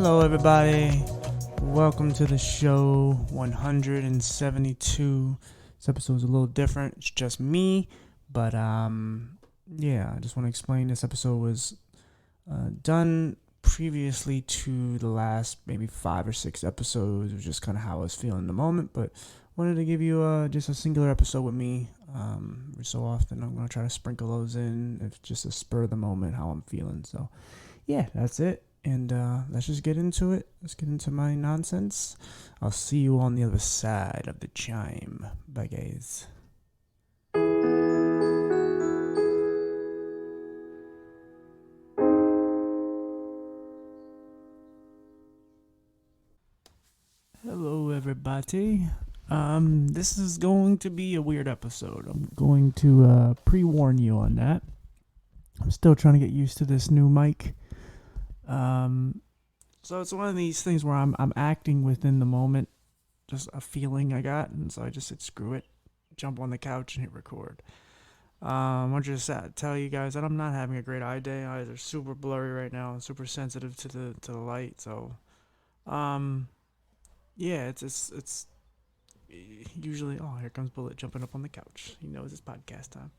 Hello, everybody. Welcome to the show 172. This episode's a little different. It's just me, but yeah. I just want to explain. This episode was done previously to the last maybe 5 or 6 episodes. It was just kind of how I was feeling in the moment, but wanted to give you just a singular episode with me. Every so often, I'm gonna try to sprinkle those in, if just a spur of the moment how I'm feeling. So yeah, that's it. And let's just get into it. Let's get into my nonsense. I'll see you on the other side of the chime. Bye, guys. Hello, everybody. This is going to be a weird episode. I'm going to pre-warn you on that. I'm still trying to get used to this new mic. So it's one of these things where I'm acting within the moment, just a feeling I got, and so I just said screw it, jump on the couch and hit record. I want to just tell you guys that I'm not having a great eye day. Eyes are super blurry right now. I'm super sensitive to the light. So, yeah, it's usually, oh, here comes Bullet jumping up on the couch. He knows it's podcast time.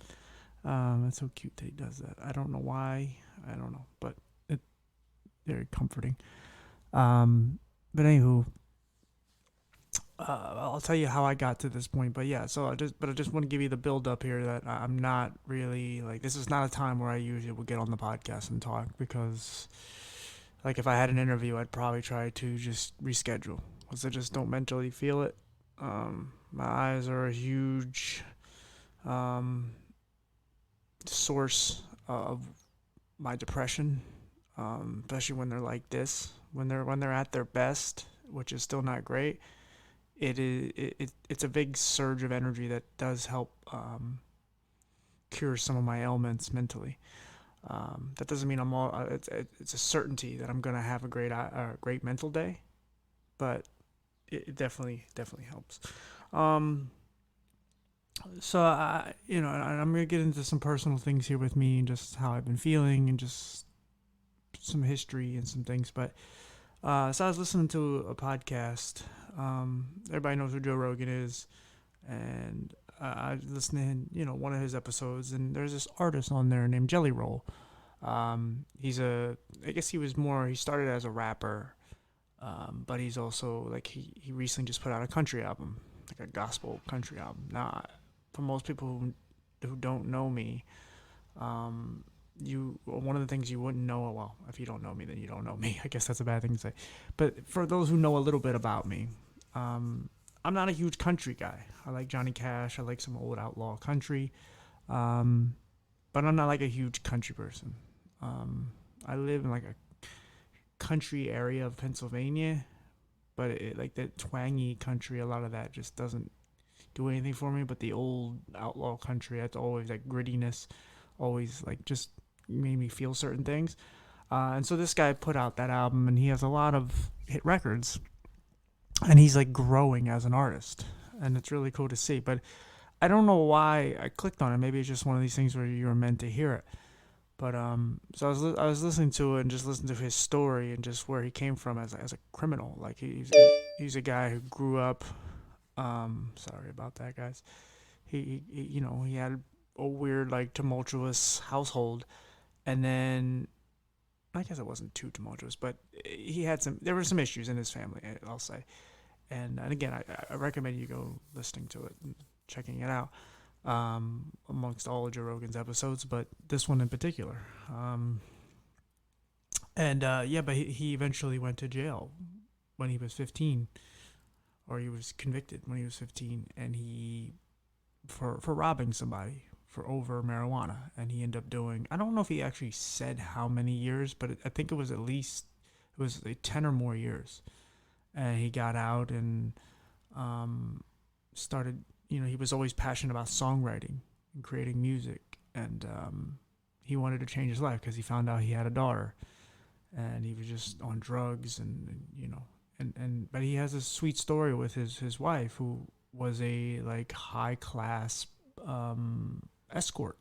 It's so cute that he does that. I don't know why. I don't know, but it's very comforting. But anywho, I'll tell you how I got to this point. But yeah, so I just want to give you the build up here that I'm not really like, this is not a time where I usually would get on the podcast and talk, because like if I had an interview, I'd probably try to just reschedule because I just don't mentally feel it. My eyes are a huge source of my depression, especially when they're like this, when they're at their best, which is still not great. It's a big surge of energy that does help cure some of my ailments mentally. That doesn't mean I'm all. It's a certainty that I'm gonna have a great mental day, but it definitely helps. So I'm gonna get into some personal things here with me and just how I've been feeling and just some history and some things. But so I was listening to a podcast. Everybody knows who Joe Rogan is, and I listened to one of his episodes, and there's this artist on there named Jelly Roll. I guess he started as a rapper, but he's also like he recently just put out a country album, like a gospel country album. Now, for most people who don't know me, one of the things you wouldn't know, well, if you don't know me, then you don't know me. I guess that's a bad thing to say. But for those who know a little bit about me, I'm not a huge country guy. I like Johnny Cash. I like some old outlaw country. But I'm not like a huge country person. I live in like a country area of Pennsylvania, but like that twangy country, a lot of that just doesn't do anything for me. But the old outlaw country, that's always like grittiness, always like just made me feel certain things. And so this guy put out that album, and he has a lot of hit records, and he's like growing as an artist, and it's really cool to see. But I don't know why I clicked on it. Maybe it's just one of these things where you're meant to hear it. But so I was listening to it and just listening to his story and just where he came from as a criminal. Like he's a guy who grew up. Sorry about that, guys. He had a weird, like, tumultuous household, and then I guess it wasn't too tumultuous, but there were some issues in his family, I'll say. And again, I recommend you go listening to it and checking it out, amongst all of Joe Rogan's episodes, but this one in particular. But he eventually went to jail when he was 15, or he was convicted when he was 15, and for robbing somebody for over marijuana, and he ended up doing, I don't know if he actually said how many years, but I think it was like 10 or more years. And he got out and started, he was always passionate about songwriting and creating music, and he wanted to change his life because he found out he had a daughter, and he was just on drugs, but he has a sweet story with his wife, who was a like high class escort,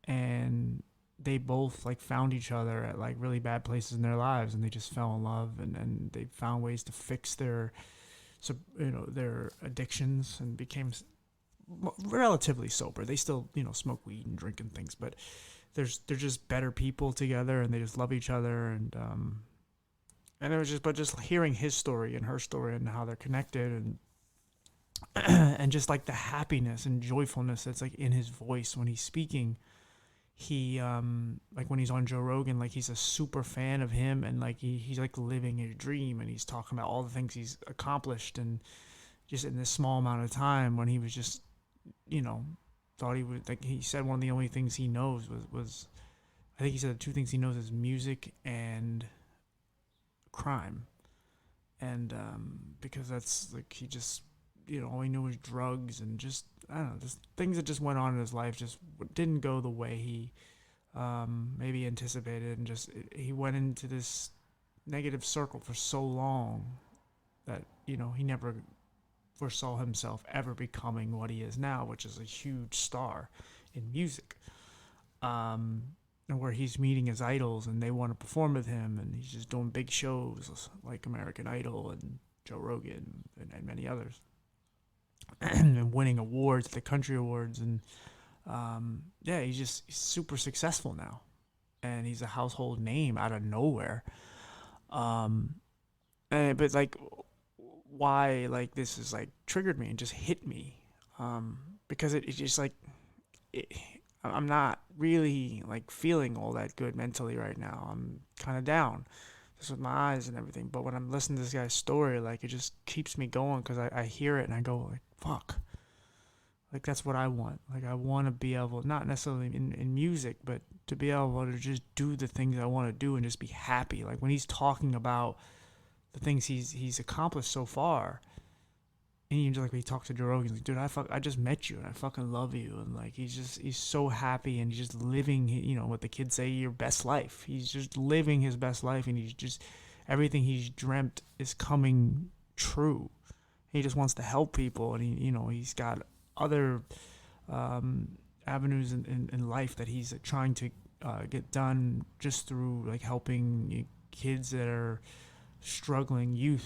and they both like found each other at like really bad places in their lives, and they just fell in love, and they found ways to fix their, so their addictions, and became relatively sober. They still smoke weed and drink and things, but they're just better people together, and they just love each other, and it was just hearing his story and her story and how they're connected, and and just like the happiness and joyfulness that's like in his voice when he's speaking. He like when he's on Joe Rogan, like he's a super fan of him, and like he's like living his dream, and he's talking about all the things he's accomplished, and just in this small amount of time, when he was just you know thought he would, like he said one of the only things he knows was I think he said the two things he knows is music and crime. And because that's like he just all he knew was drugs, and just I don't know, just things that just went on in his life just didn't go the way he maybe anticipated, and just he went into this negative circle for so long that he never foresaw himself ever becoming what he is now, which is a huge star in music. And where he's meeting his idols, and they want to perform with him, and he's just doing big shows like American Idol and Joe Rogan and many others, and winning awards, the country awards, and yeah, he's super successful now, and he's a household name out of nowhere. Um, but like, why like this is like triggered me and just hit me, because it just like it, I'm not really like feeling all that good mentally right now. I'm kind of down, just with my eyes and everything. But when I'm listening to this guy's story, like it just keeps me going, because I hear it and I go like, fuck. Like that's what I want. Like I want to be able, not necessarily in music, but to be able to just do the things I want to do and just be happy. Like when he's talking about the things he's accomplished so far, and you just like when he talks to Joe Rogan, he's like, dude, I just met you and I fucking love you, and like he's so happy, and he's just living what the kids say, your best life. He's just living his best life, and he's just everything he's dreamt is coming true. He just wants to help people, and he's got other avenues in life that he's trying to get done, just through like helping kids that are struggling,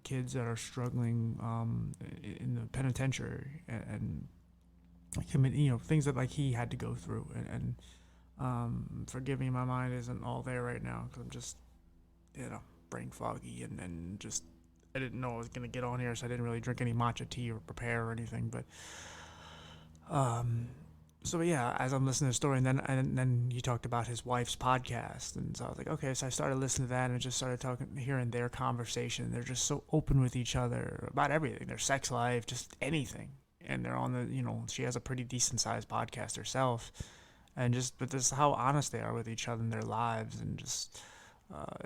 kids that are struggling in the penitentiary, and things that like he had to go through, and forgive me, my mind isn't all there right now, because I'm just brain foggy, and just I didn't know I was gonna get on here, so I didn't really drink any matcha tea or prepare or anything. But so yeah, as I'm listening to the story, and then he talked about his wife's podcast, and so I was like, okay. So I started listening to that, and just started hearing their conversation. They're just so open with each other about everything, their sex life, just anything. And they're on she has a pretty decent sized podcast herself, but this is how honest they are with each other in their lives, and just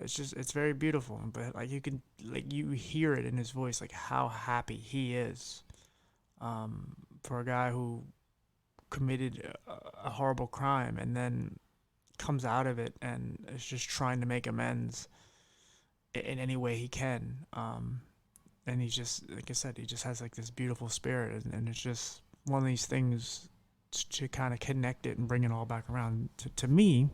it's very beautiful. But like you hear it in his voice, like how happy he is, for a guy who committed a horrible crime, and then comes out of it and is just trying to make amends in any way he can. And he's just, like I said, he just has like this beautiful spirit, and it's just one of these things to kind of connect it and bring it all back around to me,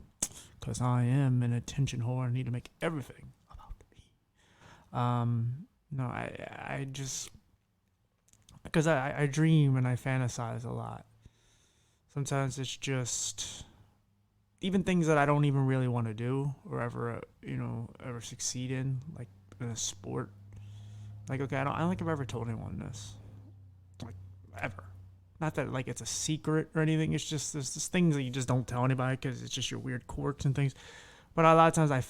because I am an attention whore. I need to make everything about me. No, I just, because I dream and I fantasize a lot. Sometimes it's just even things that I don't even really want to do, or ever succeed in, like in a sport. Like, okay, I don't think I've ever told anyone this, like, ever. Not that like it's a secret or anything. It's just there's just things that you just don't tell anybody, because it's just your weird quirks and things. But a lot of times I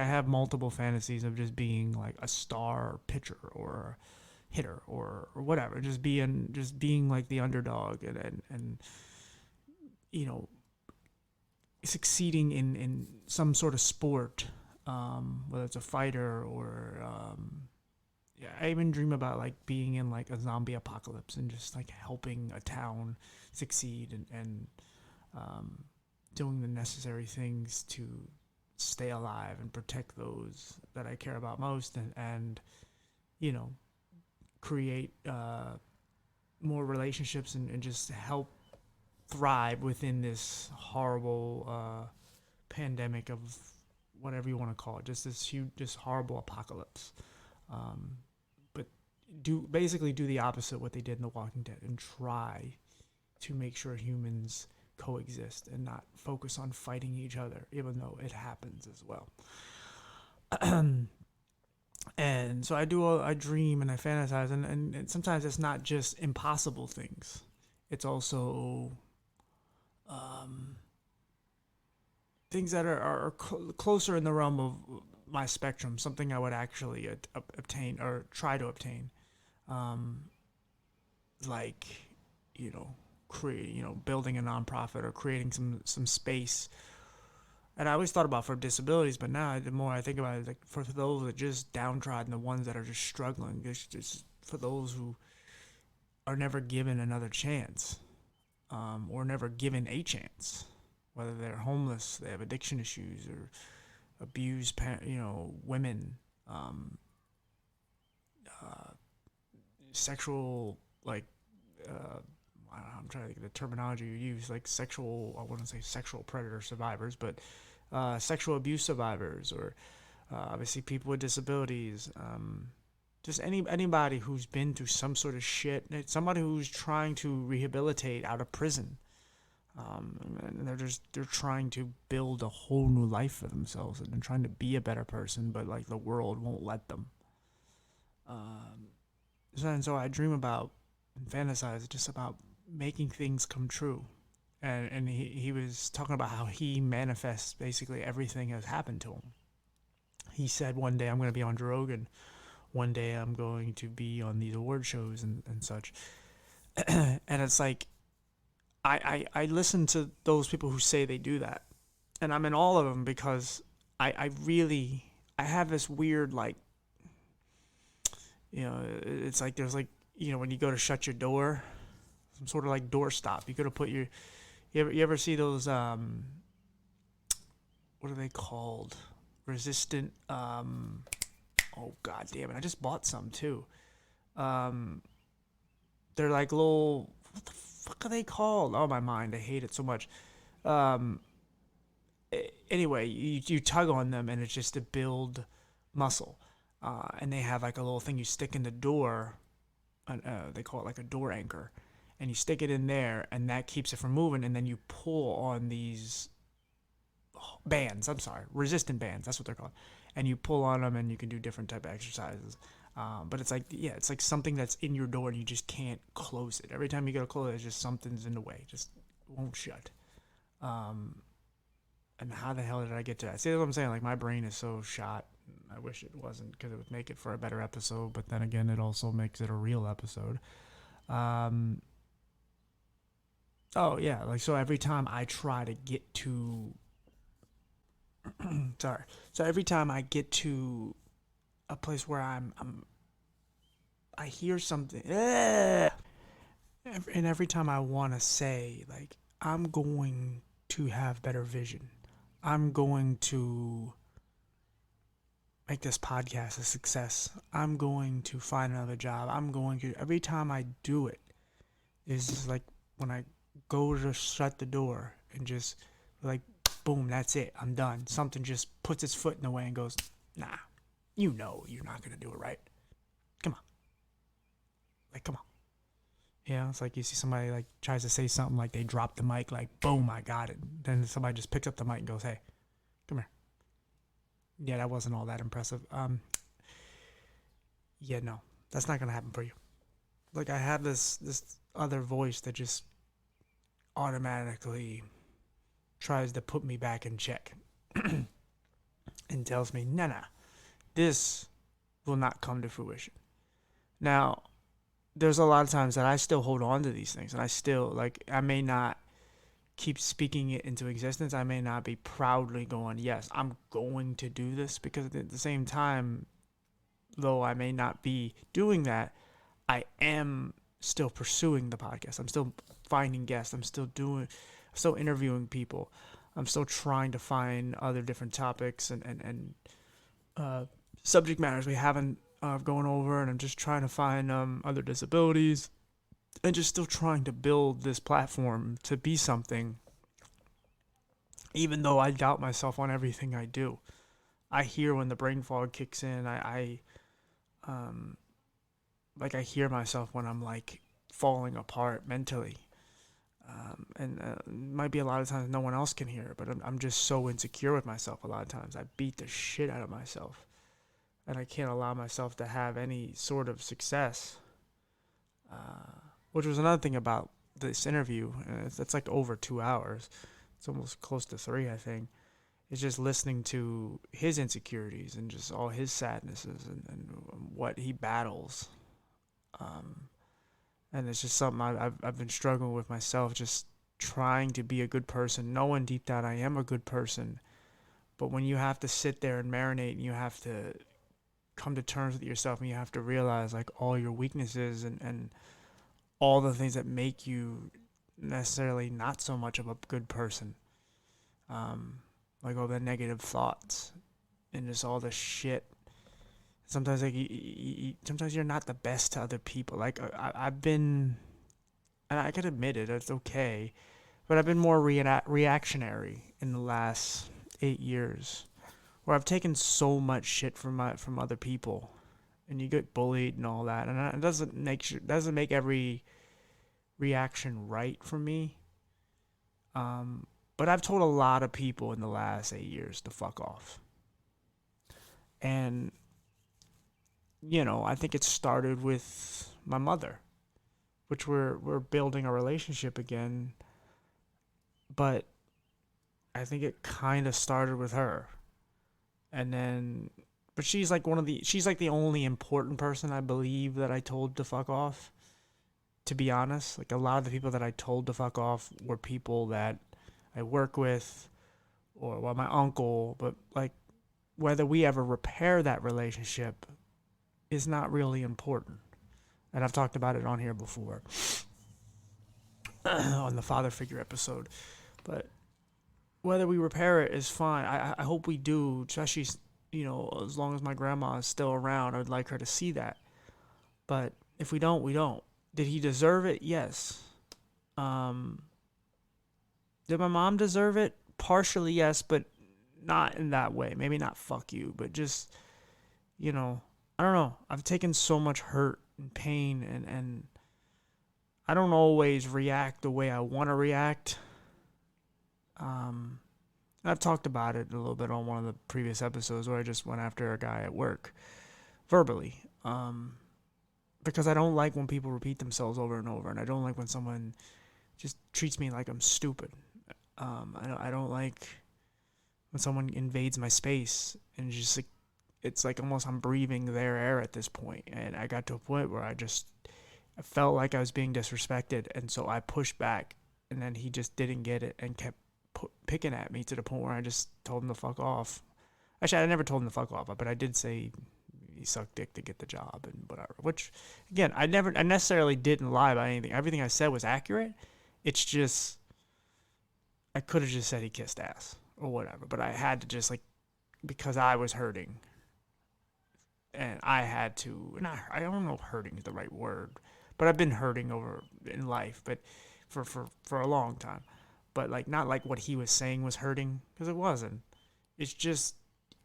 have multiple fantasies of just being like a star or pitcher or hitter or whatever, just being like the underdog, and succeeding in some sort of sport, whether it's a fighter or yeah, I even dream about like being in like a zombie apocalypse, and just like helping a town succeed, and doing the necessary things to stay alive and protect those that I care about most, and create more relationships, and just help thrive within this horrible pandemic of whatever you want to call it, just this huge, just horrible apocalypse. But basically do the opposite of what they did in The Walking Dead and try to make sure humans coexist and not focus on fighting each other, even though it happens as well. And so I dream and I fantasize, and sometimes it's not just impossible things. It's also things that are closer in the realm of my spectrum, something I would actually obtain or try to obtain. Like, building a nonprofit or creating some space. And I always thought about for disabilities, but now the more I think about it, like for those that are just downtrodden, the ones that are just struggling, just for those who are never given another chance, or never given a chance, whether they're homeless, they have addiction issues, or abused, women, sexual, I'm trying to think of the terminology you use, like I wouldn't say sexual predator survivors, but sexual abuse survivors, or obviously people with disabilities, just anybody who's been through some sort of shit, somebody who's trying to rehabilitate out of prison, and they're trying to build a whole new life for themselves, and they're trying to be a better person, but like the world won't let them. And so I dream about and fantasize just about making things come true. And he was talking about how he manifests basically everything has happened to him. He said, one day I'm going to be on Joe Rogan. One day I'm going to be on these award shows and such. And it's like, I listen to those people who say they do that. And I'm in all of them because I have this weird, like, it's like there's like, when you go to shut your door, some sort of like door stop. You gotta put you ever see those, what are they called? Resistant, oh god damn it, I just bought some too. They're like little, what the fuck are they called? Oh my mind, I hate it so much. Anyway, you tug on them and it's just to build muscle. And they have like a little thing you stick in the door. They call it like a door anchor, and you stick it in there, and that keeps it from moving. And then you pull on these bands. I'm sorry, resistant bands. That's what they're called. And you pull on them, and you can do different type of exercises. But it's like, it's like something that's in your door, and you just can't close it. Every time you go to close it, it's just something's in the way, just won't shut. And how the hell did I get to that? See what I'm saying? Like, my brain is so shot. I wish it wasn't, because it would make it for a better episode, but then again, it also makes it a real episode. Oh yeah, like, so every time I try to get to sorry. So every time I get to a place where I hear something, and every time I want to say, like, I'm going to have better vision, I'm going to make this podcast a success, I'm going to find another job, every time I do it, it's just like when I go to shut the door and just like, boom, that's it, I'm done. Something just puts its foot in the way and goes, nah, you're not going to do it right. Come on. Like, come on. Yeah, it's like you see somebody like tries to say something, like they drop the mic, like, boom, I got it. Then somebody just picks up the mic and goes, hey, come here. Yeah, that wasn't all that impressive. Yeah, no, that's not going to happen for you. Like, I have this other voice that just automatically tries to put me back in check and tells me, nah, this will not come to fruition. Now, there's a lot of times that I still hold on to these things, and I still, like, I may not keep speaking it into existence. I may not be proudly going, yes, I'm going to do this, because at the same time, though I may not be doing that, I am still pursuing the podcast. I'm still finding guests. I'm still interviewing people. I'm still trying to find other different topics and subject matters we haven't gone over, and I'm just trying to find other disabilities, and just still trying to build this platform to be something even though I doubt myself on everything I do. I hear when the brain fog kicks in. Um, I hear myself when I'm like falling apart mentally. And it might be a lot of times no one else can hear it, but I'm just so insecure with myself a lot of times. I beat the shit out of myself, and I can't allow myself to have any sort of success. Which was another thing about this interview. It's like over 2 hours. It's almost close to three, I think. It's just listening to his insecurities and just all his sadnesses and what he battles. Um, and it's just something I've been struggling with myself, just trying to be a good person, knowing deep down I am a good person. But when you have to sit there and marinate and you have to come to terms with yourself and you have to realize like all your weaknesses and all the things that make you necessarily not so much of a good person, like all the negative thoughts and just all the shit. Sometimes like sometimes you're not the best to other people. Like I've been, and I can admit it, it's okay, but I've been more reactionary in the last 8 years, where I've taken so much shit from other people, and you get bullied and all that, and it doesn't make every reaction right for me. But I've told a lot of people in the last 8 years to fuck off, and I think it started with my mother, which we're building a relationship again, but I think it kind of started with her, and then. But she's like the only important person I believe that I told to fuck off, to be honest. Like a lot of the people that I told to fuck off were people that I work with or well, my uncle, but like whether we ever repair that relationship is not really important. And I've talked about it on here before on the father figure episode. But whether we repair it is fine. I hope we do, especially, as long as my grandma is still around. I would like her to see that. But if we don't, we don't. Did he deserve it? Yes. Um, did my mom deserve it? Partially, yes, but not in that way. Maybe not fuck you, but just, I don't know. I've taken so much hurt and pain, and I don't always react the way I want to react. I've talked about it a little bit on one of the previous episodes where I just went after a guy at work verbally. Because I don't like when people repeat themselves over and over, and I don't like when someone just treats me like I'm stupid. I don't like when someone invades my space and just like it's like almost I'm breathing their air at this point. And I got to a point where I felt like I was being disrespected, and so I pushed back, and then he just didn't get it and kept picking at me to the point where I just told him to fuck off. Actually, I never told him to fuck off, but I did say he sucked dick to get the job and whatever. Which, again, I necessarily didn't lie about anything. Everything I said was accurate. It's just I could have just said he kissed ass or whatever, but I had to just because I was hurting, and I had to. Not I don't know if hurting is the right word, but I've been hurting over in life, but for a long time. But not like what he was saying was hurting, because it wasn't. It's just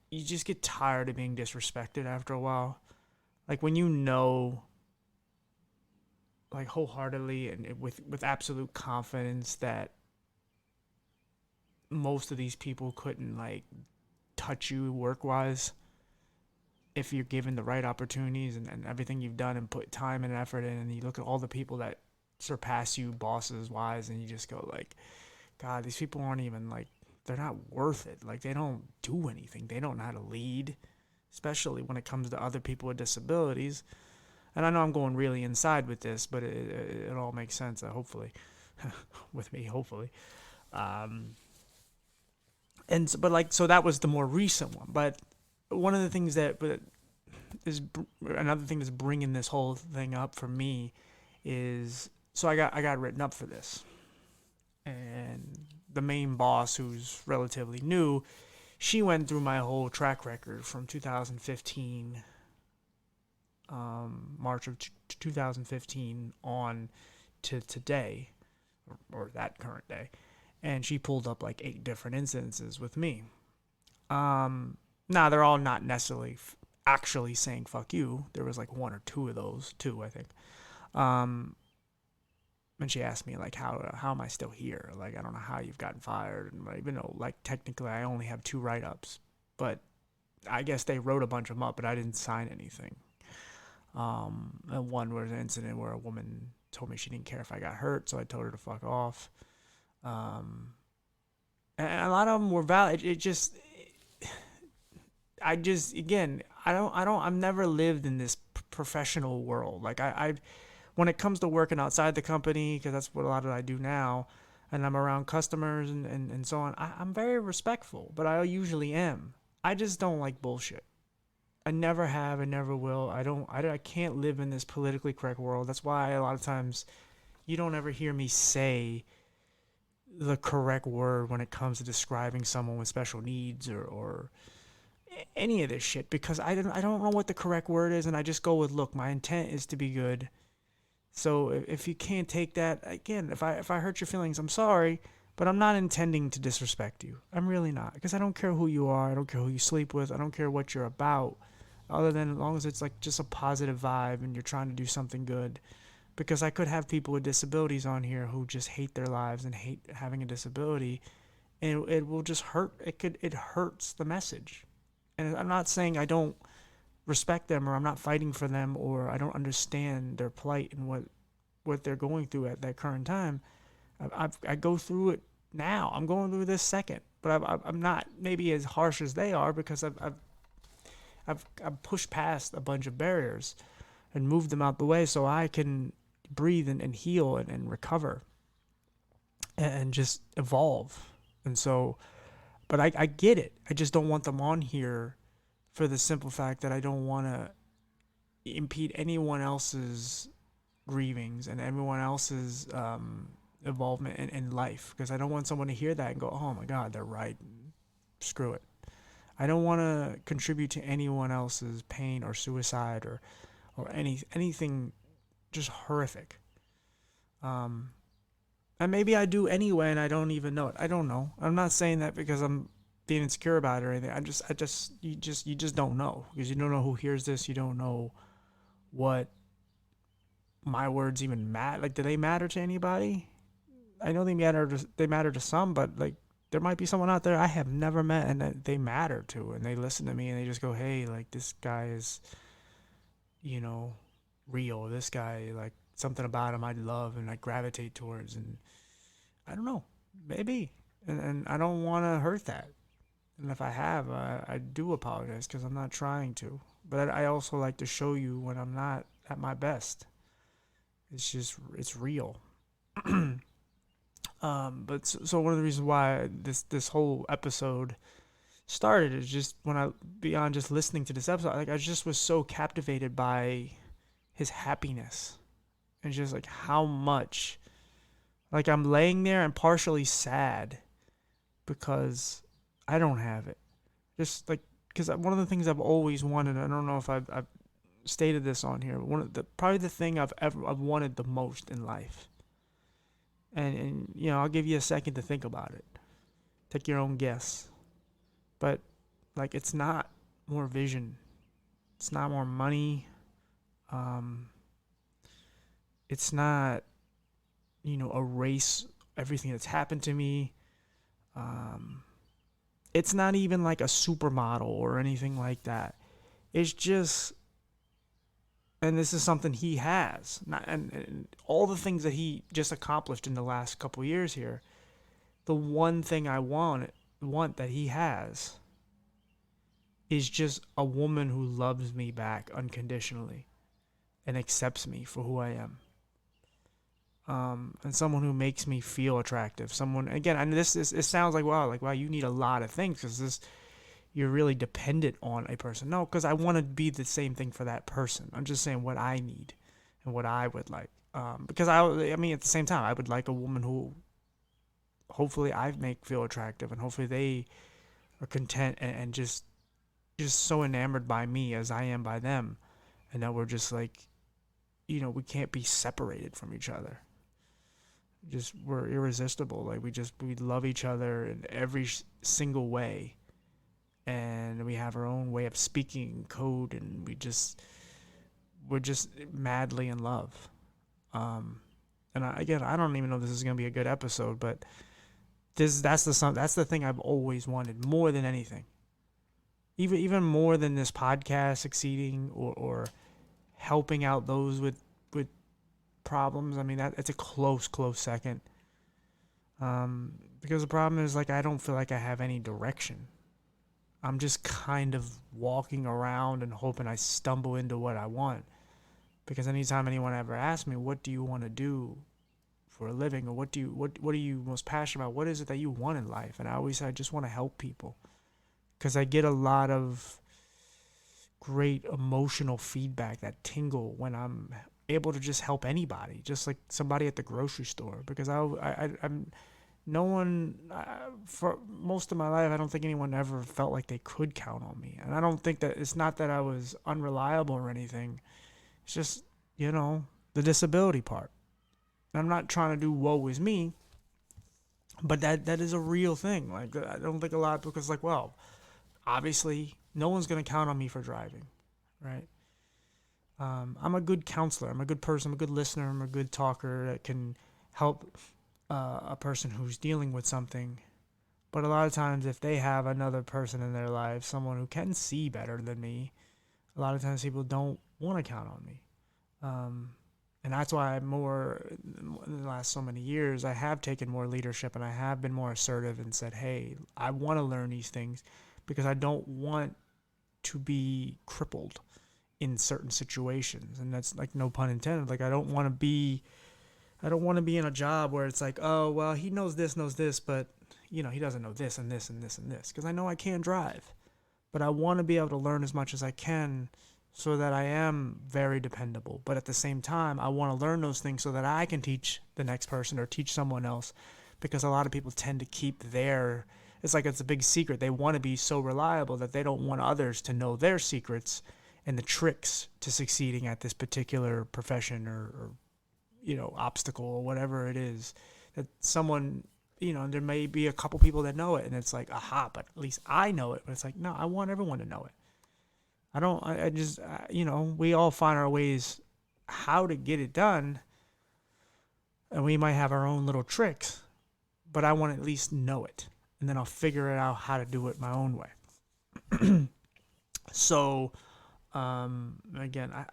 you just get tired of being disrespected after a while. Like when like wholeheartedly and with absolute confidence that most of these people couldn't touch you work wise if you're given the right opportunities and everything you've done and put time and effort in, and you look at all the people that surpass you bosses wise, and you just go God, these people aren't even they're not worth it. They don't do anything. They don't know how to lead, especially when it comes to other people with disabilities. And I know I'm going really inside with this, but it all makes sense, hopefully, with me, hopefully. So that was the more recent one. But one of the things is another thing that's bringing this whole thing up for me is, so I got written up for this. And the main boss, who's relatively new, she went through my whole track record from 2015, March of 2015 on to today, or that current day. and she pulled up like 8 different incidences with me. Now they're all not necessarily actually saying fuck you. There was like 1 or 2 of those, 2 I think. Um, and she asked me like how am I still here? Like I don't know how you've gotten fired, and even though like technically I only have 2 write-ups, but I guess they wrote a bunch of them up, but I didn't sign anything. And one was an incident where a woman told me she didn't care if I got hurt, so I told her to fuck off. And a lot of them were valid. I just, again, I've never lived in this professional world. Like when it comes to working outside the company, because that's what a lot of I do now, and I'm around customers and so on, I'm very respectful, but I usually am. I just don't like bullshit. I never have. I never will. I can't live in this politically correct world. That's why a lot of times you don't ever hear me say the correct word when it comes to describing someone with special needs or any of this shit, because I don't know what the correct word is, and I just go with, look, my intent is to be good. So if you can't take that, again, if I hurt your feelings, I'm sorry, but I'm not intending to disrespect you. I'm really not, because I don't care who you are. I don't care who you sleep with. I don't care what you're about, other than as long as it's like just a positive vibe and you're trying to do something good. Because I could have people with disabilities on here who just hate their lives and hate having a disability, and it will just hurt. It hurts the message. And I'm not saying I don't respect them, or I'm not fighting for them, or I don't understand their plight and what they're going through at that current time. I go through it now. I'm going through this second, but I'm not maybe as harsh as they are, because I've pushed past a bunch of barriers and moved them out the way so I can breathe and heal and recover and just evolve. And so, but I get it. I just don't want them on here for the simple fact that I don't want to impede anyone else's grievings and everyone else's involvement in life, because I don't want someone to hear that and go, oh my God, they're right. Screw it. I don't want to contribute to anyone else's pain or suicide or anything just horrific. And maybe I do anyway, and I don't even know it. I don't know. I'm not saying that because I'm being insecure about it or anything. You just don't know, because you don't know who hears this. You don't know what my words even matter. Like, do they matter to anybody? I know they matter to some, but like, there might be someone out there I have never met and that they matter to, and they listen to me and they just go, hey, like, this guy is, real. This guy, like, something about him I love and I gravitate towards. And I don't know, maybe. And I don't want to hurt that. And if I have, I do apologize, because I'm not trying to. But I also like to show you when I'm not at my best. It's real. But so one of the reasons why this whole episode started is just beyond just listening to this episode, like, I just was so captivated by his happiness, and just like how much, like, I'm laying there and partially sad because I don't have it. Just like, because one of the things I've always wanted, I don't know if I've stated this on here, but probably the thing I've wanted the most in life. And I'll give you a second to think about it. Take your own guess. But like, it's not more vision. It's not more money. It's not, erase everything that's happened to me. It's not even like a supermodel or anything like that. It's just, and this is something he has, and all the things that he just accomplished in the last couple years here. The one thing I want that he has is just a woman who loves me back unconditionally and accepts me for who I am. And someone who makes me feel attractive. Someone, again, and it sounds like, wow, you need a lot of things, because you're really dependent on a person. No, because I want to be the same thing for that person. I'm just saying what I need and what I would like. Because I mean, at the same time, I would like a woman who hopefully I make feel attractive, and hopefully they are content and just so enamored by me as I am by them, and that we're just like, we can't be separated from each other. Just we're irresistible. Like we love each other in every single way, and we have our own way of speaking code, and we're just madly in love. Um, and again, I don't even know if this is gonna be a good episode, but that's the thing I've always wanted more than anything. Even more than this podcast succeeding or helping out those with problems. I mean that it's a close second. Because the problem is like I don't feel like I have any direction. I'm just kind of walking around and hoping I stumble into what I want. Because anytime anyone ever asks me, "What do you want to do for a living?" or what are you most passionate about? What is it that you want in life? And I always say I just want to help people because I get a lot of great emotional feedback that tingle when I'm able to just help anybody, just like somebody at the grocery store. Because I'm no one for most of my life. I don't think anyone ever felt like they could count on me, and I don't think that it's not that I was unreliable or anything. It's just the disability part. I'm not trying to do woe is me, but that is a real thing. Like I don't think a lot of people, like, well, obviously no one's gonna count on me for driving, right? I'm a good counselor. I'm a good person. I'm a good listener. I'm a good talker that can help a person who's dealing with something. But a lot of times, if they have another person in their life, someone who can see better than me, a lot of times people don't want to count on me. Um, and that's why I'm more in the last so many years, I have taken more leadership and I have been more assertive and said, hey, I want to learn these things because I don't want to be crippled in certain situations. And that's like no pun intended. Like I don't want to be in a job where it's like, oh, well, he knows this, but he doesn't know this and this and this and this because I know I can't drive. But I want to be able to learn as much as I can so that I am very dependable. But at the same time, I want to learn those things so that I can teach the next person or teach someone else because a lot of people tend to keep it's like it's a big secret. They want to be so reliable that they don't want others to know their secrets and the tricks to succeeding at this particular profession or obstacle or whatever it is that someone, there may be a couple people that know it and it's like, aha, but at least I know it. But it's like, no, I want everyone to know it. I don't, I just, we all find our ways how to get it done and we might have our own little tricks, but I want to at least know it and then I'll figure it out how to do it my own way. So, again, I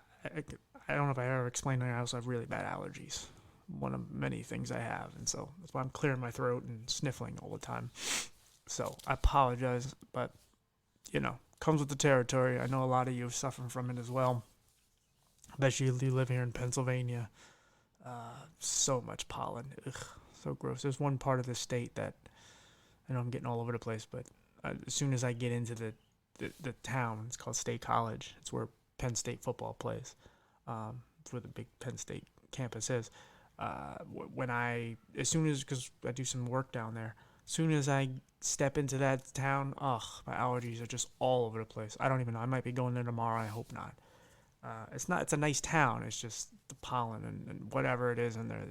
don't know if I ever explained that I also have really bad allergies. One of many things I have, and so that's why I'm clearing my throat and sniffling all the time. So I apologize, but comes with the territory. I know a lot of you are suffering from it as well. I bet you live here in Pennsylvania. So much pollen. Ugh, so gross. There's one part of the state that I know I'm getting all over the place, but as soon as I get into the town, it's called State College. It's where Penn State football plays. It's where the big Penn State campus is. Because I do some work down there, as soon as I step into that town, my allergies are just all over the place. I don't even know. I might be going there tomorrow. I hope not. It's a nice town. It's just the pollen and whatever it is in there.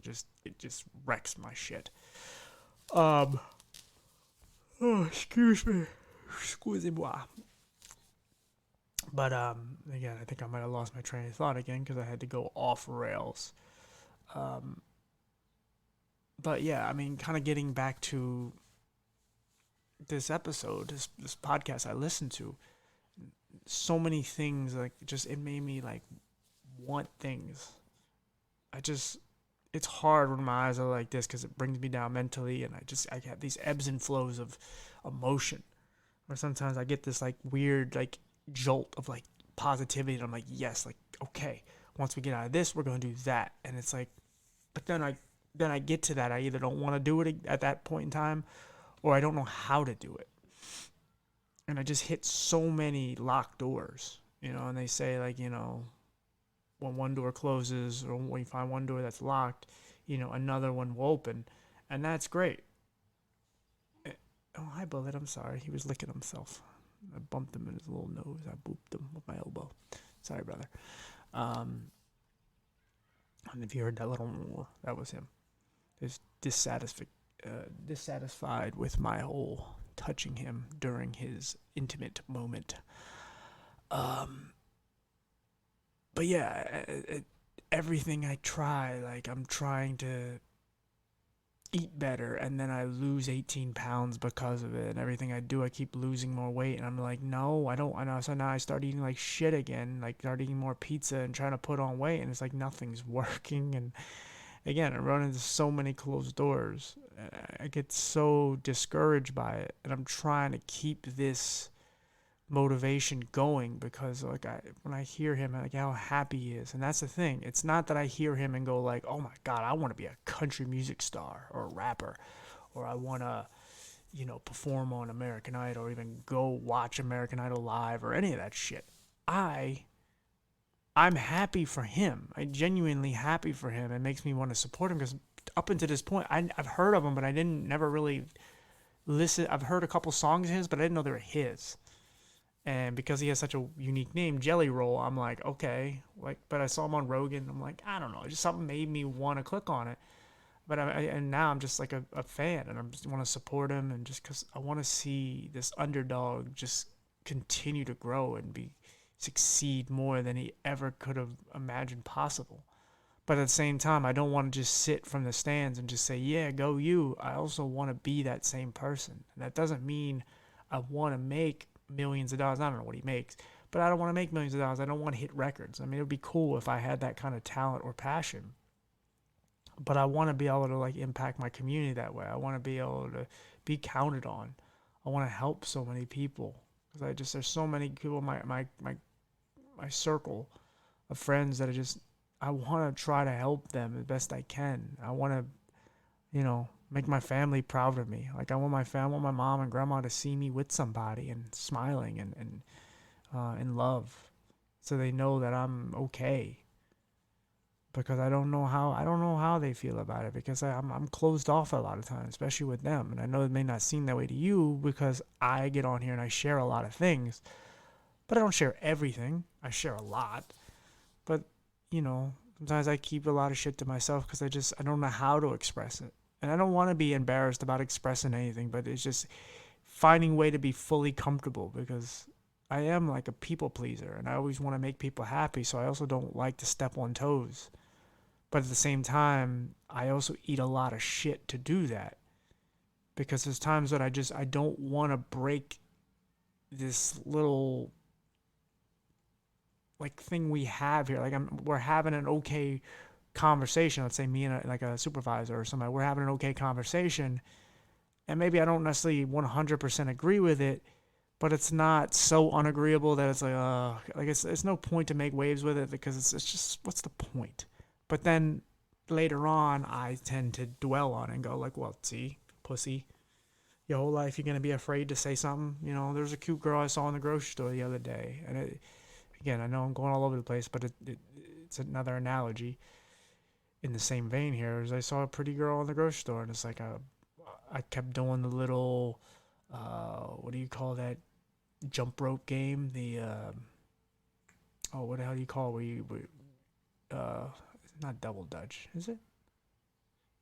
It just wrecks my shit. Excuse me. Excusez-moi. But again, I think I might have lost my train of thought again because I had to go off rails. But yeah, I mean, kind of getting back to this episode, this podcast I listened to, so many things like it made me like want things. It's hard when my eyes are like this because it brings me down mentally, and I have these ebbs and flows of emotion. Where sometimes I get this like weird like jolt of like positivity, and I'm like, yes, like okay, once we get out of this, we're gonna do that, and it's like, but then I get to that, I either don't want to do it at that point in time, or I don't know how to do it, and I just hit so many locked doors, and they say like when one door closes or when you find one door that's locked, another one will open, and that's great. Oh, hi, Bullet. I'm sorry. He was licking himself. I bumped him in his little nose. I booped him with my elbow. Sorry, brother. And if you heard that little, that was him. is dissatisfied with my whole touching him during his intimate moment. Um, but yeah, everything I try, like I'm trying to eat better, and then I lose 18 pounds because of it. And everything I do, I keep losing more weight, and I'm like, no, I don't. I know. So now I start eating like shit again, like start eating more pizza and trying to put on weight, and it's like nothing's working. And again, I run into so many closed doors. I get so discouraged by it, and I'm trying to keep this motivation going because like when I hear him, like how happy he is. And that's the thing, it's not that I hear him and go like, oh my god, I want to be a country music star or a rapper, or I want to, perform on American Idol, or even go watch American Idol live, or any of that shit. I'm happy for him. I genuinely happy for him. It makes me want to support him because up until this point, I've heard of him, but I didn't never really listen. I've heard a couple songs of his, but I didn't know they were his. And because he has such a unique name, Jelly Roll, I'm like, okay. Like, but I saw him on Rogan. I'm like, I don't know. Just something made me want to click on it. But and now I'm just like a fan, and I just want to support him, and just because I want to see this underdog just continue to grow and be succeed more than he ever could have imagined possible. But at the same time, I don't want to just sit from the stands and just say, yeah, go you. I also want to be that same person. And that doesn't mean I want to make millions of dollars. I don't know what he makes, but I don't want to make millions of dollars. I don't want to hit records. I mean, it would be cool if I had that kind of talent or passion, but I want to be able to like impact my community that way. I want to be able to be counted on. I want to help so many people because there's so many people in my circle of friends that I want to try to help them the best I can. I want to, make my family proud of me. Like I want my mom and grandma to see me with somebody and smiling and in love, so they know that I'm okay. Because I don't know how they feel about it because I'm closed off a lot of times, especially with them. And I know it may not seem that way to you because I get on here and I share a lot of things, but I don't share everything. I share a lot, but sometimes I keep a lot of shit to myself because I don't know how to express it. And I don't want to be embarrassed about expressing anything, but it's just finding a way to be fully comfortable because I am like a people pleaser and I always want to make people happy. So I also don't like to step on toes. But at the same time, I also eat a lot of shit to do that because there's times that I don't want to break this little like thing we have here. Like we're having an okay conversation. Let's say me and like a supervisor or somebody, we're having an okay conversation, and maybe I don't necessarily 100% agree with it, but it's not so unagreeable that it's like it's no point to make waves with it because it's just what's the point? But then later on, I tend to dwell on it and go like, well, see, pussy, your whole life you're gonna be afraid to say something. There's a cute girl I saw in the grocery store the other day, and again, I know I'm going all over the place, but it's another analogy in the same vein here. Is I saw a pretty girl in the grocery store, and it's like I kept doing the little, what do you call that jump rope game? The what the hell do you call it? It's not double dutch, is it?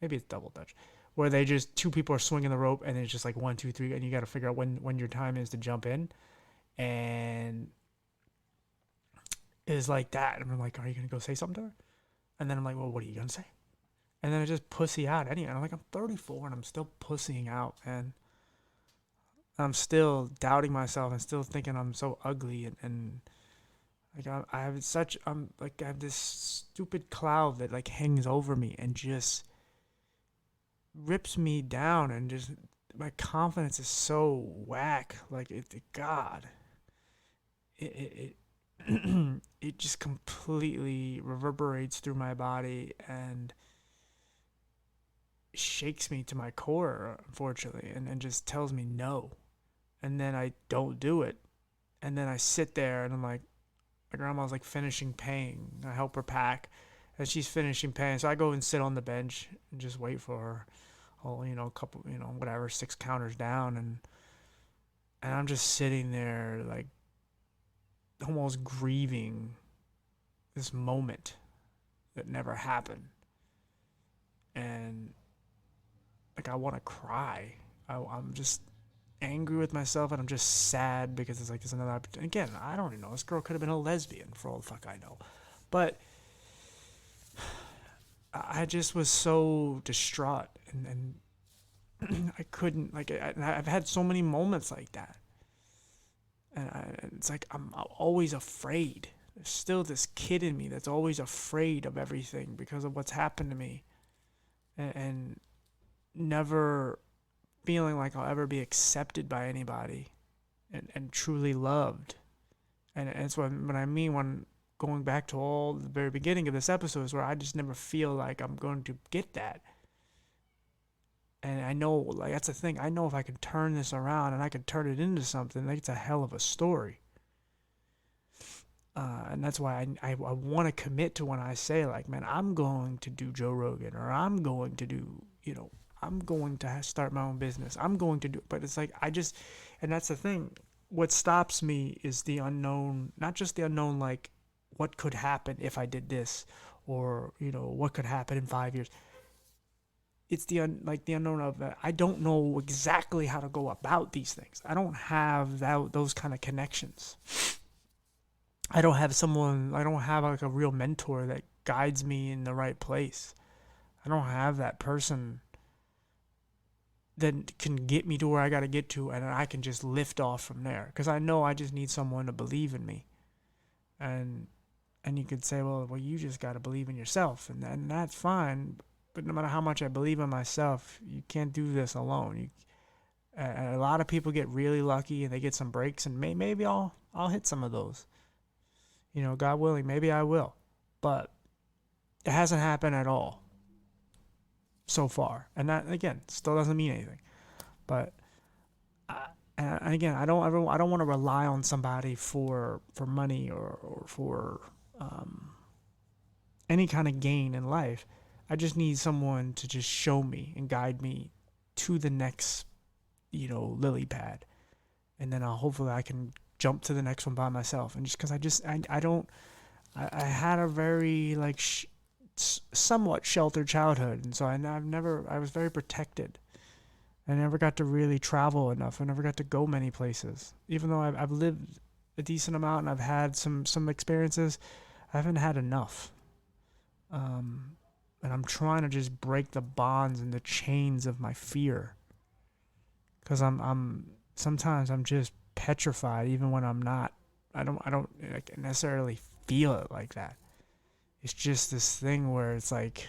Maybe it's double dutch, where they just two people are swinging the rope, and it's just like 1, 2, 3, and you got to figure out when your time is to jump in, and it's like that. And I'm like, are you gonna go say something to her? And then I'm like, well, what are you gonna say? And then I just pussy out anyway. And I'm like, I'm 34 and I'm still pussying out, and I'm still doubting myself and still thinking I'm so ugly and like I have such like I have this stupid cloud that like hangs over me and just rips me down, and just my confidence is so whack. Like God, it it just completely reverberates through my body and shakes me to my core, unfortunately, and just tells me no. And then I don't do it. And then I sit there and I'm like, my grandma's like finishing paying. I help her pack and she's finishing paying. So I go and sit on the bench and just wait for her. Oh, a couple, whatever, 6 counters down. And I'm just sitting there like almost grieving this moment that never happened. And like I want to cry. I'm just angry with myself, and I'm just sad because it's like there's another opportunity. Again, I don't even know. This girl could have been a lesbian for all the fuck I know, but I just was so distraught, and I couldn't like. I've had so many moments like that, and it's like I'm always afraid. There's still this kid in me that's always afraid of everything because of what's happened to me, and never feeling like I'll ever be accepted by anybody and truly loved. And it's what I mean when going back to all the very beginning of this episode is where I just never feel like I'm going to get that. And I know, like, that's the thing. I know if I can turn this around and I can turn it into something, like, it's a hell of a story. And that's why I want to commit to when I say, like, man, I'm going to do Joe Rogan, or I'm going to do, I'm going to start my own business. I'm going to do, but it's like, and that's the thing. What stops me is the unknown, not just the unknown, like, what could happen if I did this, or, what could happen in 5 years. It's the unknown of that. I don't know exactly how to go about these things. I don't have those kind of connections. I don't have like a real mentor that guides me in the right place. I don't have that person that can get me to where I got to get to, and I can just lift off from there. Because I know I just need someone to believe in me. And you could say, well, you just got to believe in yourself, and that's fine. But no matter how much I believe in myself, you can't do this alone. A lot of people get really lucky and they get some breaks, and maybe I'll hit some of those. God willing, maybe I will. But it hasn't happened at all so far, and that again still doesn't mean anything. But and again, I don't want to rely on somebody for money or for any kind of gain in life. I just need someone to just show me and guide me to the next, lily pad, and then hopefully I can jump to the next one by myself. And just because I had a very somewhat sheltered childhood, and so I was very protected. I never got to really travel enough. I never got to go many places, even though I've lived a decent amount and I've had some experiences. I haven't had enough. And I'm trying to just break the bonds and the chains of my fear, because sometimes I'm just petrified, even when I'm not. I don't necessarily feel it like that. It's just this thing where it's like,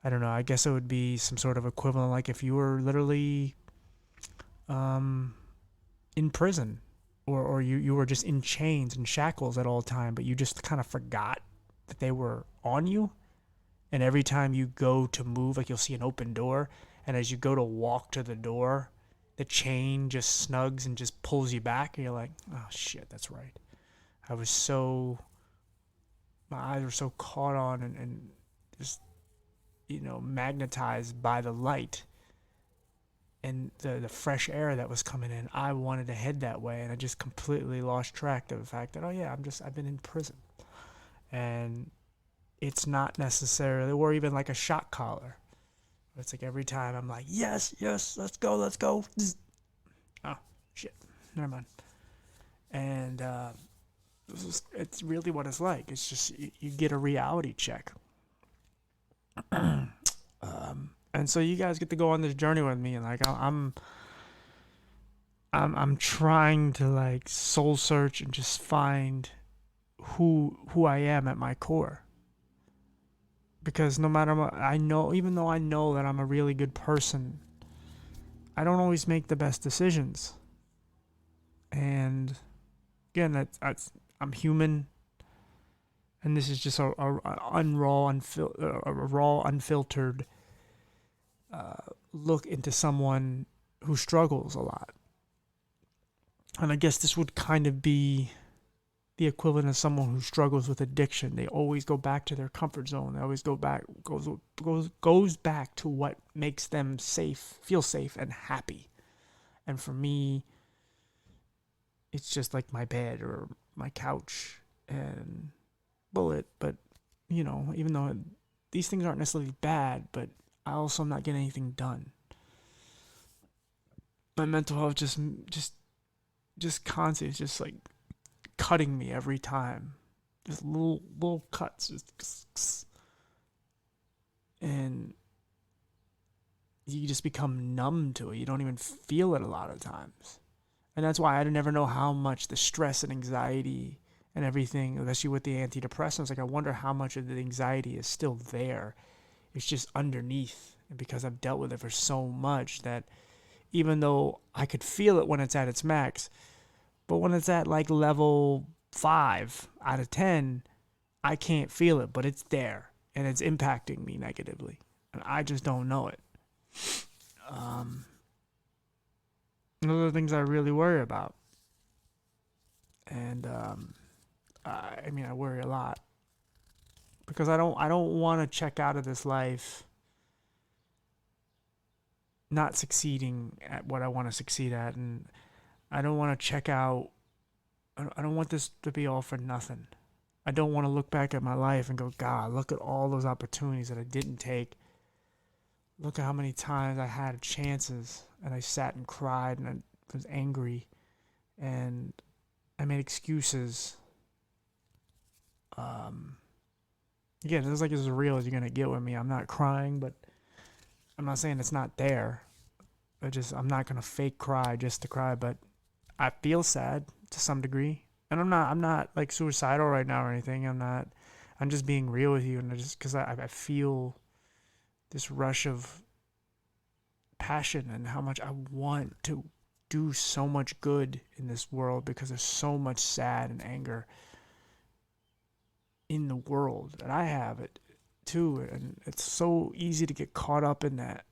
I don't know. I guess it would be some sort of equivalent, like if you were literally in prison, or you were just in chains and shackles at all time, but you just kind of forgot that they were on you. And every time you go to move, like you'll see an open door, and as you go to walk to the door, the chain just snugs and just pulls you back, and you're like, oh shit, that's right. My eyes were so caught on and just, magnetized by the light and the fresh air that was coming in. I wanted to head that way, and I just completely lost track of the fact that, oh yeah, I've been in prison. And it's not necessarily, or even like a shock collar. It's like every time I'm like, yes, let's go. Oh, shit, never mind. And it's really what it's like. It's just you get a reality check. And so you guys get to go on this journey with me, and like I'm trying to like soul search and just find who I am at my core. Because no matter what, even though I know that I'm a really good person, I don't always make the best decisions. And again, I'm human, and this is just a raw, unfiltered look into someone who struggles a lot. And I guess this would kind of be the equivalent of someone who struggles with addiction. They always go back to their comfort zone. They always goes back to what makes them feel safe and happy. And for me, it's just like my bed or my couch and bullet. But even though these things aren't necessarily bad, but I also am not getting anything done. My mental health just constantly is just like cutting me every time. Just little cuts, and you just become numb to it. You don't even feel it a lot of times. And that's why I never know how much the stress and anxiety and everything, especially with the antidepressants, like I wonder how much of the anxiety is still there. It's just underneath. And because I've dealt with it for so much that even though I could feel it when it's at its max, but when it's at like level 5 out of 10, I can't feel it, but it's there and it's impacting me negatively. And I just don't know it. Those are the things I really worry about. And I mean, I worry a lot because I don't want to check out of this life not succeeding at what I want to succeed at, and I don't want to check out. I don't want this to be all for nothing. I don't want to look back at my life and go, God, look at all those opportunities that I didn't take. Look at how many times I had chances and I sat and cried and I was angry and I made excuses. Again, it's like as real as you're gonna get with me. I'm not crying, but I'm not saying it's not there. I'm not gonna fake cry just to cry, but I feel sad to some degree. And I'm not like suicidal right now or anything. I'm just being real with you, and because I feel this rush of passion and how much I want to do so much good in this world because there's so much sad and anger in the world, and I have it too, and it's so easy to get caught up in that.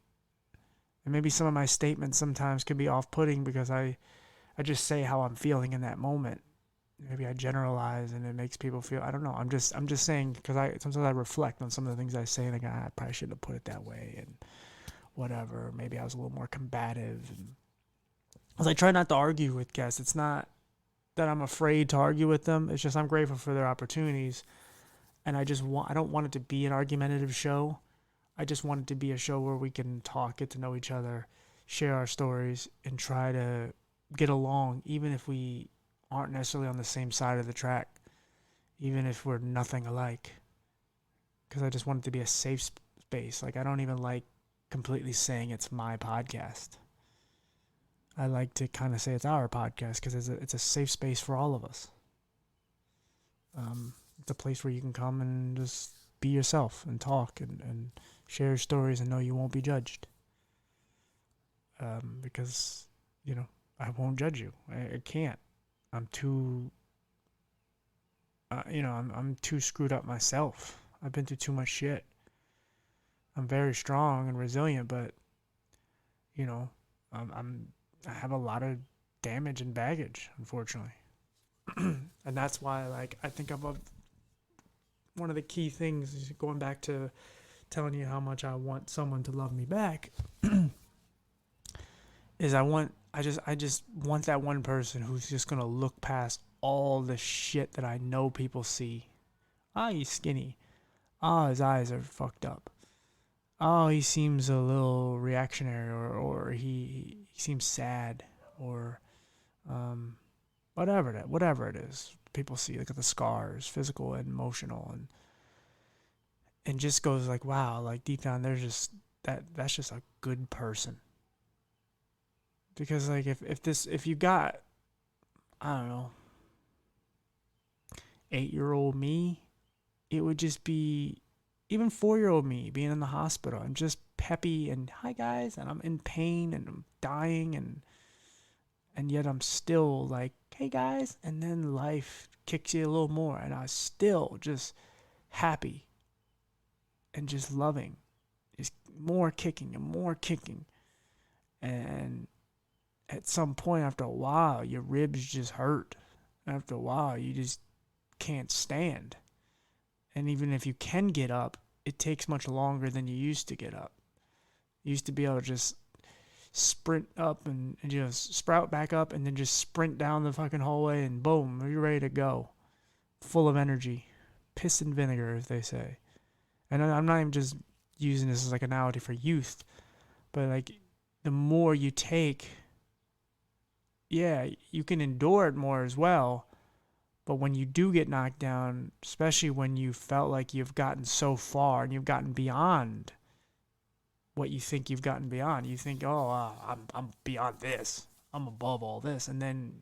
And maybe some of my statements sometimes can be off-putting because I just say how I'm feeling in that moment. Maybe I generalize and it makes people feel, I don't know. I'm just saying because sometimes I reflect on some of the things I say and I go, I probably shouldn't have put it that way and whatever. Maybe I was a little more combative. And as I try not to argue with guests, it's not that I'm afraid to argue with them. It's just I'm grateful for their opportunities, and I don't want it to be an argumentative show. I just want it to be a show where we can talk, get to know each other, share our stories, and try to get along, even if we aren't necessarily on the same side of the track, even if we're nothing alike. Because I just want it to be a safe space. Like, I don't even like completely saying it's my podcast. I like to kind of say it's our podcast because it's a safe space for all of us. It's a place where you can come and just be yourself and talk and share your stories and know you won't be judged. Because, I won't judge you. I can't. I'm too, I'm too screwed up myself. I've been through too much shit. I'm very strong and resilient, but, I have a lot of damage and baggage, unfortunately. And that's why, I think one of the key things is going back to telling you how much I want someone to love me back. Is I just want that one person who's just gonna look past all the shit that I know people see. He's skinny. His eyes are fucked up. He seems a little reactionary, or he seems sad, or whatever it is. People see, look at the scars, physical and emotional, and just goes like, wow, like deep down there's just that's just a good person. Because if you got, I don't know, 8-year-old me, it would just be, even 4-year-old me being in the hospital and just peppy and hi guys, and I'm in pain and I'm dying, and yet I'm still like, hey guys, and then life kicks you a little more and I was still just happy and just loving, just more kicking and more kicking. And at some point, after a while, your ribs just hurt. After a while, you just can't stand. And even if you can get up, it takes much longer than you used to get up. You used to be able to just sprint up and just sprout back up and then just sprint down the fucking hallway and boom, you're ready to go. Full of energy. Piss and vinegar, as they say. And I'm not even just using this as like an analogy for youth, but like the more you take, yeah, you can endure it more as well. But when you do get knocked down, especially when you felt like you've gotten so far and you've gotten beyond what you think you've gotten beyond, you think, oh, I'm beyond this, I'm above all this, and then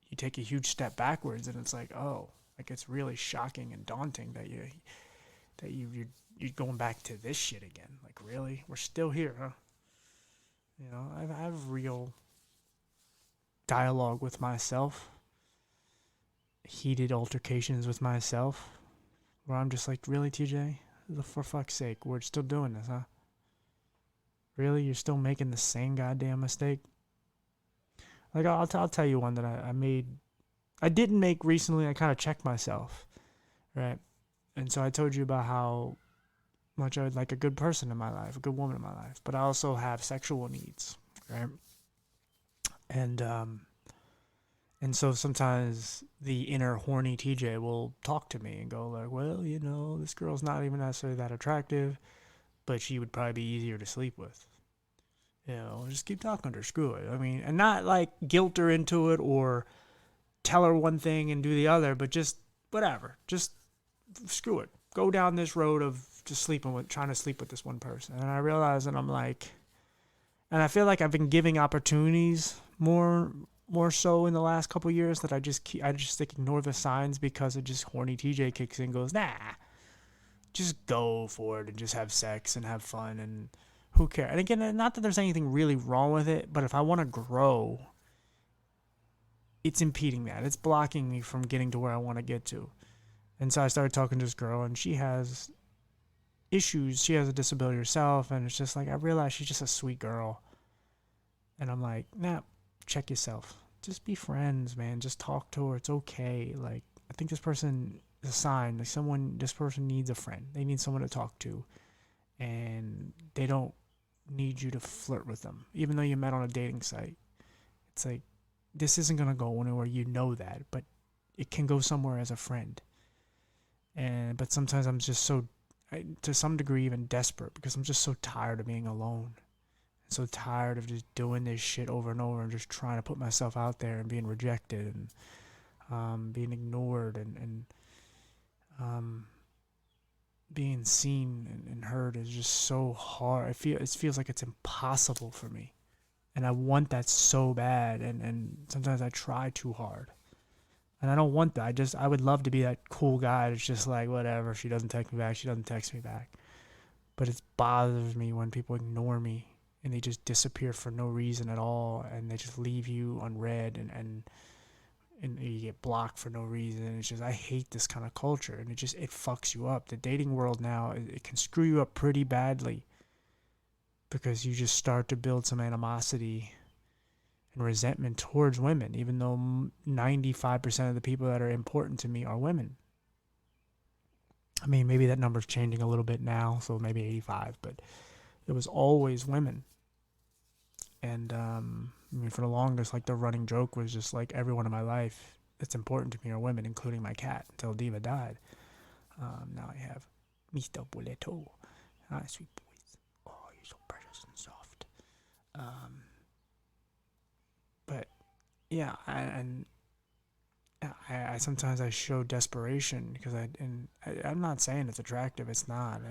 you take a huge step backwards, and it's like, oh, like it's really shocking and daunting that you're going back to this shit again. Like, really, we're still here, huh? You know, I have real dialogue with myself, heated altercations with myself, where I'm just like, really, TJ? For fuck's sake, we're still doing this, huh? Really? You're still making the same goddamn mistake? Like, I'll tell you one that I made. I didn't make recently. I kind of checked myself, right? And so I told you about how much I would like a good person in my life, a good woman in my life. But I also have sexual needs, right? And so sometimes the inner horny TJ will talk to me and go like, well, you know, this girl's not even necessarily that attractive, but she would probably be easier to sleep with. You know, just keep talking to her, screw it. I mean, and not like guilt her into it or tell her one thing and do the other, but just whatever. Just screw it. Go down this road of just trying to sleep with this one person. And I realize that I'm like, and I feel like I've been giving opportunities more so in the last couple of years that I just ignore the signs because it just horny TJ kicks in and goes, nah, just go for it and just have sex and have fun and who cares? And again, not that there's anything really wrong with it, but if I want to grow, it's impeding that. It's blocking me from getting to where I want to get to. And so I started talking to this girl, and she has issues. She has a disability herself, and it's just like I realized she's just a sweet girl. And I'm like, nah, check yourself. Just be friends, man. Just talk to her. It's okay. Like, I think this person is a sign. Like this person needs a friend. They need someone to talk to. And they don't need you to flirt with them. Even though you met on a dating site. It's like, this isn't going to go anywhere. You know that. But it can go somewhere as a friend. But sometimes I'm just to some degree, even desperate. Because I'm just so tired of being alone. So tired of just doing this shit over and over and just trying to put myself out there and being rejected and being ignored and being seen and heard is just so hard. It feels like it's impossible for me. And I want that so bad, and sometimes I try too hard. And I don't want that. I would love to be that cool guy that's just like, whatever, she doesn't text me back, she doesn't text me back. But it bothers me when people ignore me. And they just disappear for no reason at all, and they just leave you unread, and you get blocked for no reason. And it's just, I hate this kind of culture, and it fucks you up. The dating world now, it can screw you up pretty badly because you just start to build some animosity and resentment towards women, even though 95% of the people that are important to me are women. I mean, maybe that number's changing a little bit now, so maybe 85, but it was always women. And I mean, for the longest, like the running joke was just like everyone in my life that's important to me are women, including my cat, until Diva died. Now I have Mr. Bulleto. Ah, sweet boys. Oh, you're so precious and soft. But yeah, I sometimes I show desperation because I'm not saying it's attractive. It's not.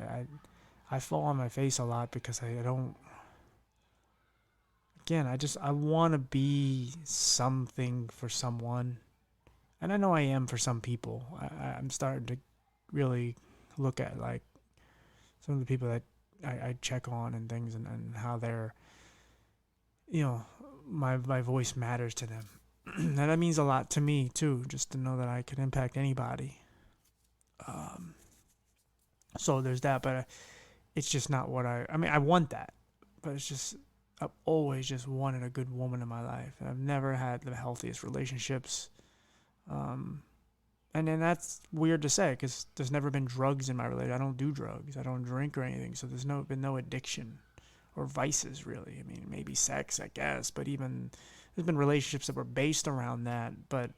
I fall on my face a lot because I don't. Again, I want to be something for someone, and I know I am for some people. I'm starting to really look at like some of the people that I check on and things, and how they're, you know, my voice matters to them, and that means a lot to me too, just to know that I can impact anybody. So there's that, but it's just not what I mean, I want that, but it's just. I've always just wanted a good woman in my life. And I've never had the healthiest relationships. And then that's weird to say because there's never been drugs in my relationship. I don't do drugs. I don't drink or anything. So there's been no addiction or vices, really. I mean, maybe sex, I guess. But even there's been relationships that were based around that. But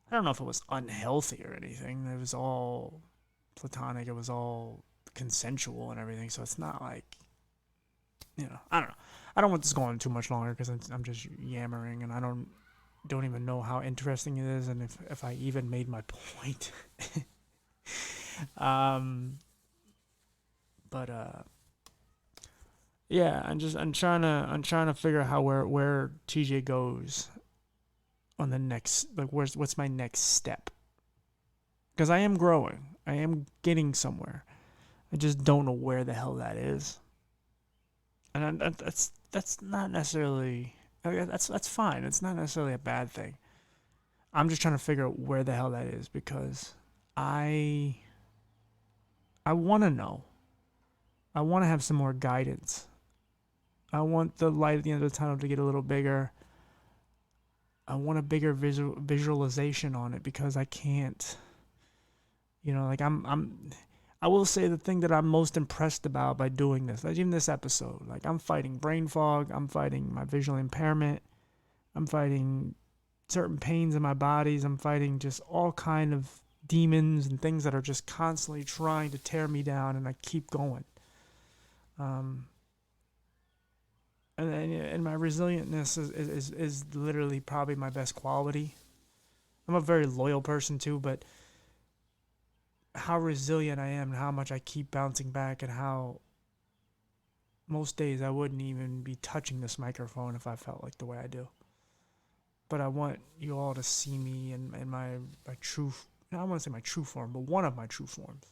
I don't know if it was unhealthy or anything. It was all platonic. It was all consensual and everything. So it's not like, I don't know. I don't want this going too much longer because I'm just yammering and I don't even know how interesting it is and if I even made my point. But yeah, I'm trying to figure out how where TJ goes on the next, like, what's my next step? Because I am growing, I am getting somewhere. I just don't know where the hell that is, and that's not necessarily, that's fine. It's not necessarily a bad thing. I'm just trying to figure out where the hell that is because I want to know. I want to have some more guidance. I want the light at the end of the tunnel to get a little bigger. I want a bigger visualization on it because I can't. Like I will say the thing that I'm most impressed about by doing this, like even this episode, like I'm fighting brain fog, I'm fighting my visual impairment, I'm fighting certain pains in my bodies, I'm fighting just all kind of demons and things that are just constantly trying to tear me down, and I keep going. And my resilientness is literally probably my best quality. I'm a very loyal person too, but how resilient I am and how much I keep bouncing back and how most days I wouldn't even be touching this microphone if I felt like the way I do. But I want you all to see me in my true, I don't want to say my true form, but one of my true forms.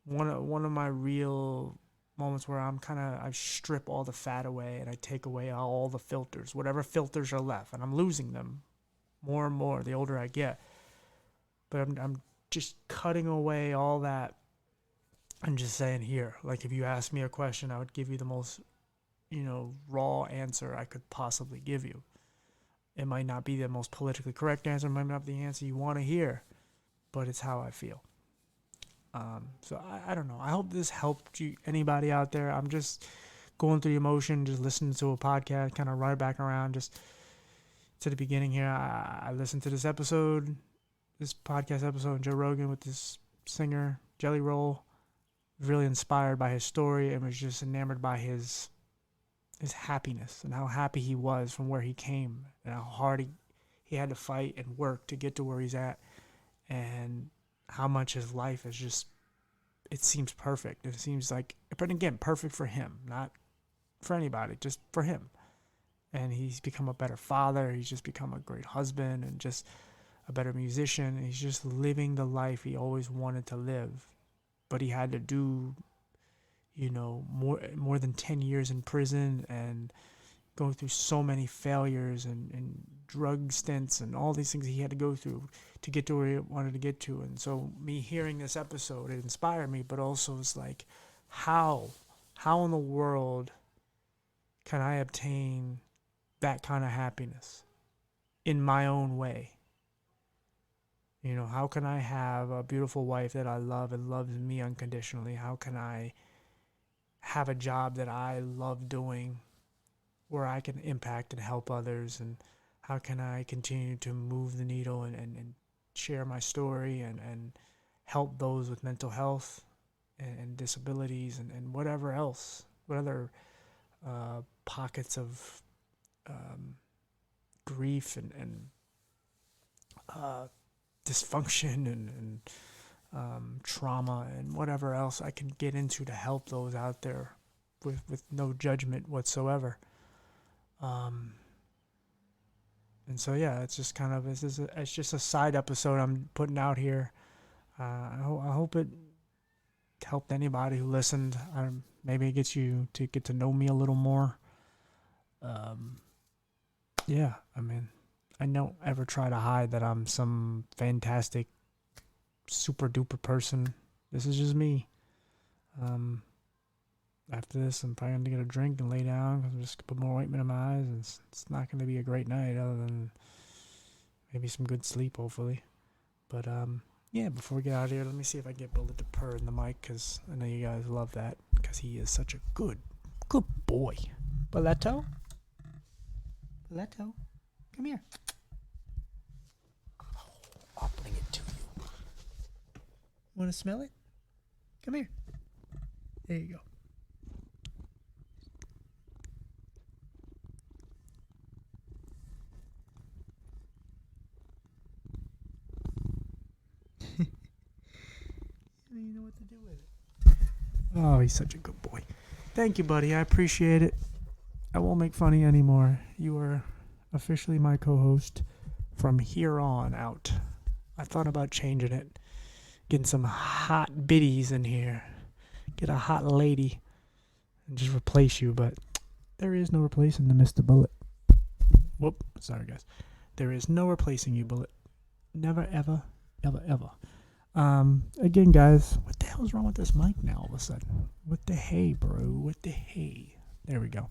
One of my real moments where I strip all the fat away and I take away all the filters, whatever filters are left, and I'm losing them more and more the older I get. But I'm just cutting away all that and just saying, here, like if you asked me a question, I would give you the most, raw answer I could possibly give you. It might not be the most politically correct answer, it might not be the answer you want to hear, but it's how I feel. So I don't know. I hope this helped you, anybody out there. I'm just going through the emotion, just listening to a podcast, kind of right back around, just to the beginning here. I listened to this podcast episode, Joe Rogan with this singer, Jelly Roll. Really inspired by his story and was just enamored by his happiness and how happy he was from where he came and how hard he had to fight and work to get to where he's at, and how much his life is just, it seems perfect. It seems like, but again, perfect for him, not for anybody, just for him. And he's become a better father. He's just become a great husband and just a better musician. He's just living the life he always wanted to live. But he had to do, more than 10 years in prison and going through so many failures and drug stints and all these things he had to go through to get to where he wanted to get to. And so me hearing this episode, it inspired me, but also it's like, how in the world can I obtain that kind of happiness in my own way? How can I have a beautiful wife that I love and loves me unconditionally? How can I have a job that I love doing where I can impact and help others? And how can I continue to move the needle and share my story and help those with mental health and disabilities and whatever else, what other pockets of grief and dysfunction and trauma and whatever else I can get into to help those out there with no judgment whatsoever. And so yeah, it's just kind of, it's just a side episode I'm putting out here. I hope it helped anybody who listened. Maybe it gets you to get to know me a little more. Yeah, I mean, I don't ever try to hide that I'm some fantastic, super duper person. This is just me. After this, I'm probably going to get a drink and lay down. I'm just put more ointment in my eyes. And it's not going to be a great night other than maybe some good sleep, hopefully. But, yeah, before we get out of here, let me see if I can get Bullet to purr in the mic, because I know you guys love that, because he is such a good boy. Bulletto? Come here. I'll bring it to you. Want to smell it? Come here. There you go. You know what to do with it. Oh, he's such a good boy. Thank you, buddy. I appreciate it. I won't make fun of you anymore. You are officially my co-host from here on out. I thought about changing it. Getting some hot biddies in here. Get a hot lady. And just replace you, but there is no replacing the Mr. Bullet. Whoop. Sorry, guys. There is no replacing you, Bullet. Never, ever, ever, ever. Again, guys, what the hell is wrong with this mic now all of a sudden? What the hey, bro? What the hey? There we go.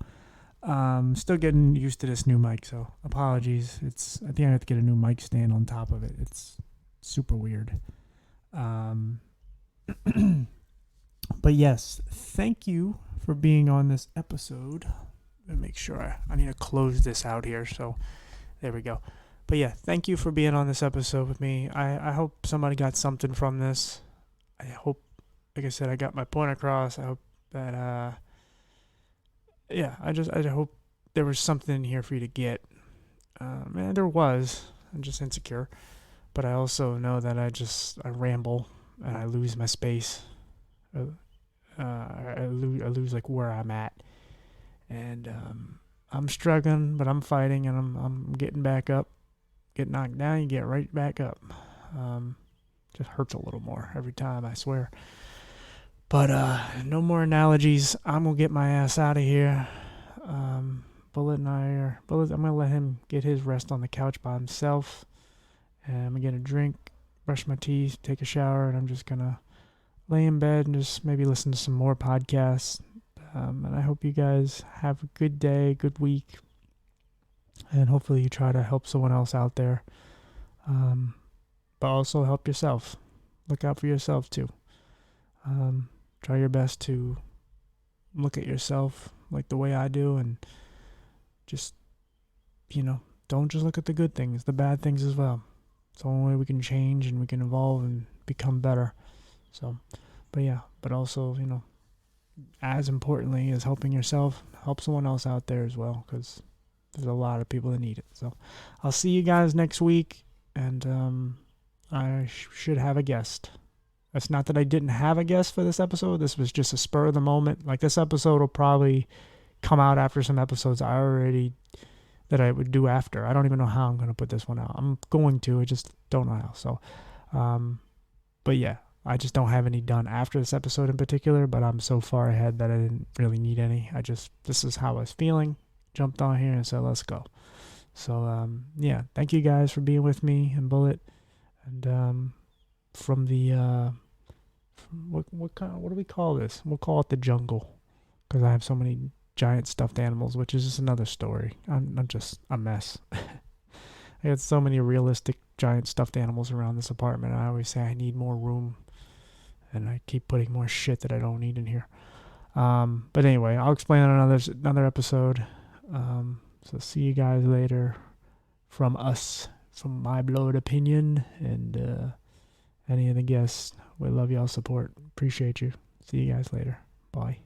Still getting used to this new mic, so apologies. I think I have to get a new mic stand on top of it. It's super weird. But yes, thank you for being on this episode. Let me make sure I need to close this out here, so there we go. But yeah, thank you for being on this episode with me. I hope somebody got something from this. I hope, like I said, I got my point across. I hope that, I hope there was something in here for you to get. And there was. I'm just insecure. But I also know that I ramble and I lose my space. I lose like where I'm at. And I'm struggling, but I'm fighting and I'm getting back up. Get knocked down, you get right back up. Just hurts a little more every time, I swear. But no more analogies. I'm gonna get my ass out of here. Bullet and I'm gonna let him get his rest on the couch by himself. And I'm gonna get a drink, brush my teeth, take a shower, and I'm just gonna lay in bed and just maybe listen to some more podcasts. And I hope you guys have a good day, good week. And hopefully you try to help someone else out there. But also help yourself. Look out for yourself too. Try your best to look at yourself like the way I do and just, don't just look at the good things, the bad things as well. It's the only way we can change and we can evolve and become better. So, but also, as importantly as helping yourself, help someone else out there as well, because there's a lot of people that need it. So I'll see you guys next week, and I should have a guest. It's not that I didn't have a guest for this episode. This was just a spur of the moment. Like, this episode will probably come out after some episodes that I would do after. I don't even know how I'm going to put this one out. I'm going to. I just don't know how. So, but yeah, I just don't have any done after this episode in particular, but I'm so far ahead that I didn't really need any. This is how I was feeling. Jumped on here and said, let's go. So, thank you guys for being with me and Bullet. And, from the, what do we call this? We'll call it the jungle, because I have so many giant stuffed animals, which is just another story. I'm just a mess. I got so many realistic giant stuffed animals around this apartment. I always say I need more room, and I keep putting more shit that I don't need in here. But anyway, I'll explain on another episode. So see you guys later from my blood opinion, and any of the guests. We love y'all's support. Appreciate you. See you guys later. Bye.